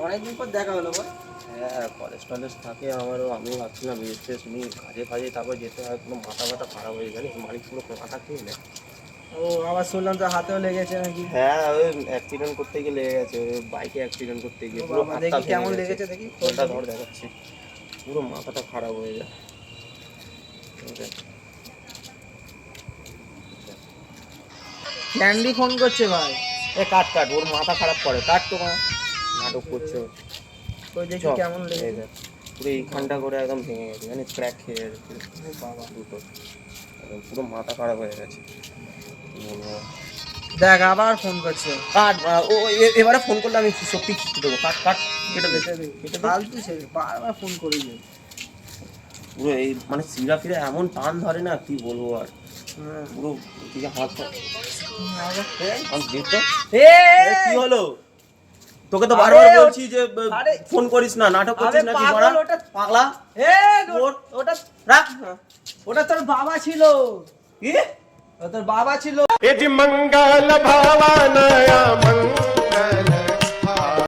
অনেকদিন পর দেখা হলো বল। হ্যাঁ কলেজ টলেজ থাকে আমারও, আমি ভাবছিলাম এসে শুনি কাজে ফাজে তারপর যেতে হয়, কোনো মাথা ব্যথা খারাপ হয়ে জানিস, মালিক পুরো মাথা খেয়ে নেয়। ও আবার শুনলাম তো হাতেও লেগেছে নাকি? হ্যাঁ ওই অ্যাক্সিডেন্ট করতে গিয়ে লেগে গেছে, বাইকে অ্যাক্সিডেন্ট করতে গিয়ে ও পুরো বাবা, হাতটা দেখি ভেঙে কেমন গেছে। লেগেছে দেখি। ফোনটা ধর দেখাচ্ছি, পুরো মাথাটা খারাপ হয়ে যায়। ক্যান্ডি ফোন করছে ভাই। এ কাট কাট, ওর মাথা খারাপ করে, কাট তো নাটক করছে। ওই দেখি চল, কেমন এই লেগেছে। দেখ, পুরো এইখানটা করে একদম ভেঙে গেছে, মানে ক্র্যাক খেয়ে গেছে পুরো। ও বাবা, দুটো একদম পুরো মাথা খারাপ হয়ে গেছে, কি বলবো। দেখ আবার ফোন করছে। কাট, ও এবারে ফোন করলে আমি সত্যি খিস্তি দেবো, কাট কাট, কেটে দে কেটে দে। ফালতু সে বারবার ফোন করি যে। পুরো এই মানে সিরা ফিরে এমন টান ধরে না, কি বলবো আর। হ্যাঁ। পুরো দিকে হাত এ, কি হলো? তোকে তো বারবার আরে, বলছি যে আরে, ফোন করিস না, নাটক করছিস আরে নাকি পাগল, বড়া ওটা পাগলা। এ ওর ওটা রাখ ওটা তোর বাবা ছিল। কি ওটা তোর বাবা ছিল। यदि मंगल भावनया